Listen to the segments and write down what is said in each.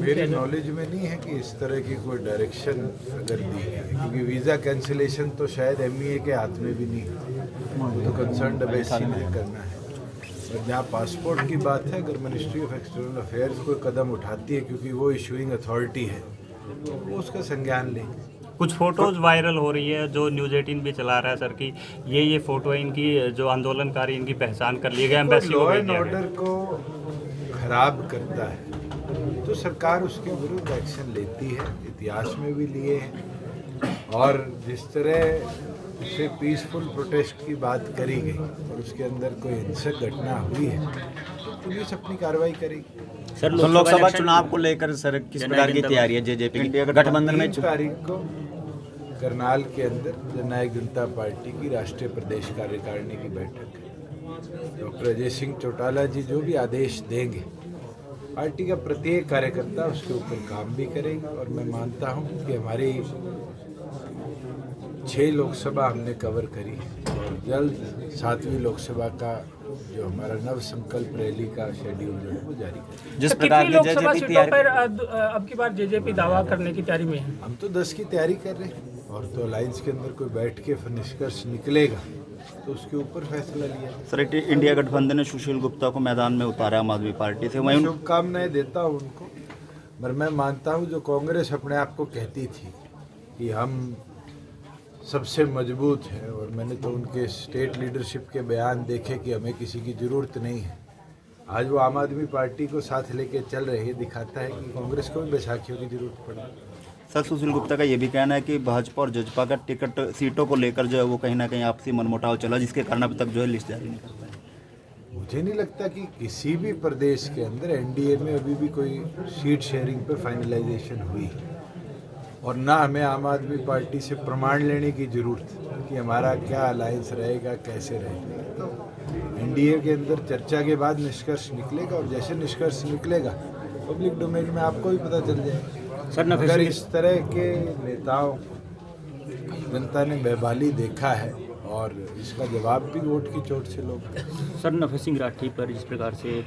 मेरी नॉलेज में नहीं है कि इस तरह की कोई डायरेक्शन अगर दी है, क्योंकि वीज़ा कैंसिलेशन तो शायद MEA के हाथ में भी नहीं है, वो तो कंसर्न एम्बेसी ने करना है। और जहाँ पासपोर्ट की बात है, अगर मिनिस्ट्री ऑफ एक्सटर्नल अफेयर्स कोई कदम उठाती है, क्योंकि वो इशूइंग अथॉरिटी है, तो वो उसका संज्ञान लेंगे। कुछ फोटोज वायरल हो रही है जो न्यूज़ 18 भी चला रहा है सर कि ये फोटो इनकी जो आंदोलनकारी इनकी पहचान कर लिए गए, एम्बेसी को लॉ भेज एंड दिया गया। ऑर्डर को खराब करता है तो सरकार उसके विरुद्ध एक्शन लेती है, इतिहास में भी लिए हैं। और जिस तरह से पीसफुल प्रोटेस्ट की बात करी गई और उसके अंदर कोई हिंसक घटना हुई है तो पुलिस अपनी कार्रवाई करेगी। सर लोकसभा चुनाव को लेकर सर किस प्रकार की तैयारी है जेजेपी की गठबंधन में? 3 तारीख को करनाल के अंदर जननायक जनता पार्टी की राष्ट्रीय प्रदेश कार्यकारिणी की बैठक है। डॉक्टर अजय सिंह चौटाला जी जो भी आदेश देंगे, पार्टी का प्रत्येक कार्यकर्ता उसके ऊपर काम भी करेगा। और मैं मानता हूं कि हमारी 6 लोकसभा हमने कवर करी है और जल्द 7वीं लोकसभा का जो हमारा नव संकल्प रैली का शेड्यूल जो है वो जारी करेंगे। जिस प्रकार की लोकसभा जेजेपी सीटों पर अब की बार जेजेपी दावा करने की तैयारी में है। हम तो 10 की तैयारी कर रहे हैं और तो अलायंस के अंदर कोई बैठ के फिर निष्कर्ष निकलेगा तो उसके ऊपर फैसला लिया। सर इंडिया गठबंधन ने सुशील गुप्ता को मैदान में उतारा आम आदमी पार्टी से, वहीं शुभकामनाएं देता हूं उनको। मगर मैं मानता हूं जो कांग्रेस अपने आप को कहती थी कि हम सबसे मजबूत हैं, और मैंने तो उनके स्टेट लीडरशिप के बयान देखे कि हमें किसी की ज़रूरत नहीं है। आज वो आम आदमी पार्टी को साथ लेके चल रहे हैं, दिखाता है कि कांग्रेस को भी बैसाखियों की जरूरत पड़ी। सर सुशील गुप्ता का ये भी कहना है कि भाजपा और जजपा का टिकट सीटों को लेकर जो है वो कहीं ना कहीं आपसी मनमुटाव चला, जिसके कारण अभी तक जो है लिस्ट जारी नहीं कर पाए। मुझे नहीं लगता कि किसी भी प्रदेश के अंदर NDA में अभी भी कोई सीट शेयरिंग पे फाइनलाइजेशन हुई है, और ना हमें आम आदमी पार्टी से प्रमाण लेने की जरूरत कि हमारा क्या अलायंस रहेगा, कैसे रहेगा। तो NDA के अंदर चर्चा के बाद निष्कर्ष निकलेगा, और जैसे निष्कर्ष निकलेगा पब्लिक डोमेन में आपको भी पता चल जाएगा। अगर इस तरह के नेताओं जनता ने बेबाली देखा है और इसका जवाब भी वोट की चोट से लोग। सर नफे सिंह राठी पर जिस प्रकार से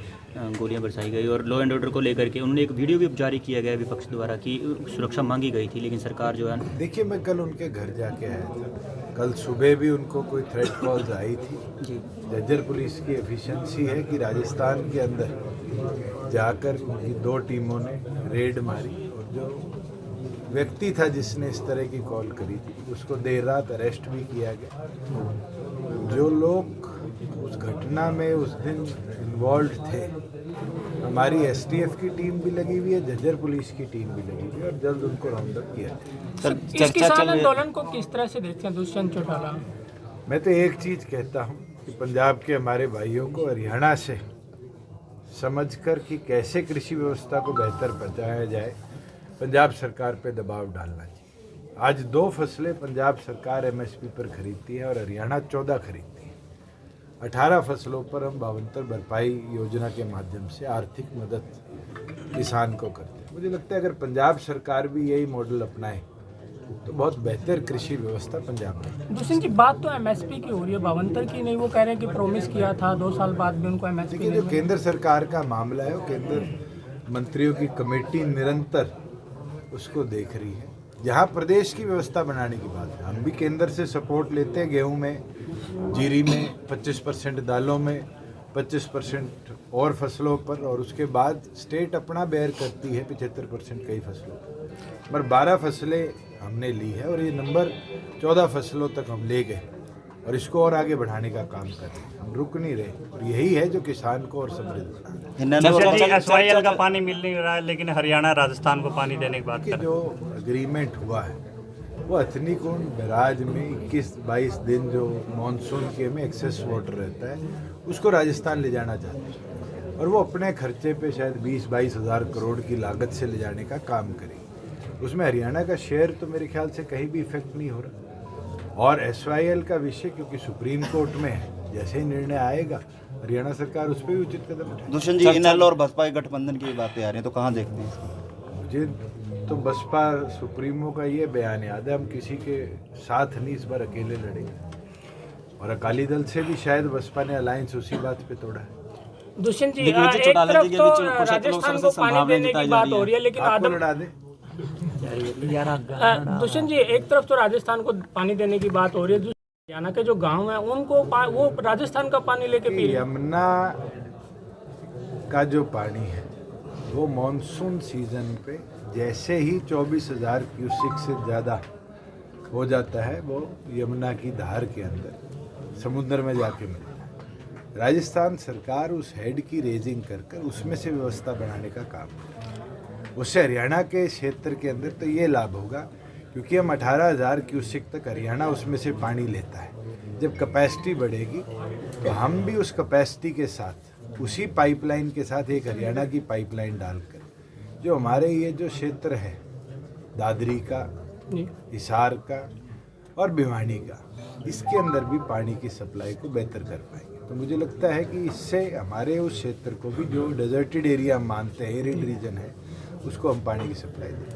गोलियां बरसाई गई और लॉ एंड ऑर्डर को लेकर के उन्होंने एक वीडियो भी जारी किया गया विपक्ष द्वारा कि सुरक्षा मांगी गई थी, लेकिन सरकार जो है। देखिए मैं कल उनके घर जाके आया था, कल सुबह भी उनको कोई थ्रेट कॉल्स आई थी जी। जज्जर पुलिस की एफिशिएंसी है कि राजस्थान के अंदर जाकर उनकी 2 टीमों ने रेड मारी, और जो व्यक्ति था जिसने इस तरह की कॉल करी थी उसको देर रात अरेस्ट भी किया गया। जो लोग उस घटना में उस दिन इन्वॉल्व थे, हमारी STF की टीम भी लगी हुई है, जज्जर पुलिस की टीम भी लगी हुई है, और जल्द उनको राउंड अप किया जाए। इस किसान आंदोलन को किस तरह से देखते हैं दुष्यंत चौटाला? मैं तो एक चीज़ कहता हूँ कि पंजाब के हमारे भाइयों को हरियाणा से समझकर कि कैसे कृषि व्यवस्था को बेहतर पहुँचाया जाए, पंजाब सरकार पे दबाव डालना चाहिए। आज 2 फसलें पंजाब सरकार MSP पर खरीदती है और हरियाणा 14 खरीदती है। 18 फसलों पर हम भावांतर भरपाई योजना के माध्यम से आर्थिक मदद किसान को करते हैं। मुझे लगता है अगर पंजाब सरकार भी यही मॉडल अपनाए तो बहुत बेहतर कृषि व्यवस्था पंजाब में। दुष्यंत जी बात तो MSP की हो रही है, भावांतर की नहीं। वो कह रहे हैं कि प्रॉमिस किया था 2 साल बाद भी उनको MSP देखिए जो केंद्र सरकार का मामला है, वो केंद्र मंत्रियों की कमेटी निरंतर उसको देख रही है। जहाँ प्रदेश की व्यवस्था बनाने की बात है, हम भी केंद्र से सपोर्ट लेते हैं, गेहूं में, जीरी में 25%, दालों में 25% और फसलों पर, और उसके बाद स्टेट अपना बेयर करती है 75% कई फसलों पर। पर 12 फसलें हमने ली है और ये नंबर 14 फसलों तक हम ले गए, और इसको और आगे बढ़ाने का काम कर रहे हैं, हम रुक नहीं रहे, और यही है जो किसान को और समृद्ध बना रहा है। SYL का पानी मिल नहीं रहा है, लेकिन हरियाणा राजस्थान को पानी देने की बात कर रहा है। जो एग्रीमेंट हुआ है वो हथनीकुंड बैराज में 21-22 दिन जो मानसून के में एक्सेस वाटर रहता है उसको राजस्थान ले जाना चाहते हैं, और वो अपने खर्चे पे शायद 20-22 हज़ार करोड़ की लागत से ले जाने का काम करेगी। उसमें हरियाणा का शेयर तो मेरे ख्याल से कहीं भी इफेक्ट नहीं हो रहा। और SYL का विषय क्योंकि सुप्रीम कोर्ट में है, जैसे ही निर्णय आएगा हरियाणा सरकार उस पर भी उचित कदम उठाएगी। दुष्यंत जी इनेलो और बसपा के गठबंधन की बातें आ रही हैं, तो कहाँ देखते हैं इसको? मुझे तो बसपा सुप्रीमो का ये बयान याद है, हम किसी के साथ नहीं, इस बार अकेले लड़ेंगे। और अकाली दल से भी शायद बसपा ने अलायंस उसी बात पे तोड़ा है। दुष्यंत जी लेकिन मुझे एक चौटाला तरफ जी के तो बीच कुछ राजस्थान लोग को से पानी संभावनाएं देने की जताई जा बात रही हो है। रही है, लेकिन आपको आदम लड़ा दे। दुष्यंत जी एक तरफ तो राजस्थान को पानी देने की बात हो रही है, दूसरी हरियाणा के जो गांव हैं उनको वो राजस्थान का पानी लेके पी रहे हैं। यमुना का जो पानी है वो मॉनसून सीजन पे जैसे ही 24,000 क्यूसिक से ज़्यादा हो जाता है वो यमुना की धार के अंदर समुद्र में जाके मिलता है। राजस्थान सरकार उस हेड की रेजिंग कर कर उसमें से व्यवस्था बनाने का काम कर रही है। उससे हरियाणा के क्षेत्र के अंदर तो ये लाभ होगा क्योंकि हम 18,000 क्यूसिक तक हरियाणा उसमें से पानी लेता है। जब कैपेसिटी बढ़ेगी तो हम भी उस कैपेसिटी के साथ उसी पाइपलाइन के साथ एक हरियाणा की पाइपलाइन डालकर जो हमारे ये जो क्षेत्र है दादरी का, हिसार का और भिवानी का, इसके अंदर भी पानी की सप्लाई को बेहतर कर पाएंगे। तो मुझे लगता है कि इससे हमारे उस क्षेत्र को भी जो डेजर्टेड एरिया हम मानते हैं, एरिड रीजन है, उसको हम पानी की सप्लाई दें।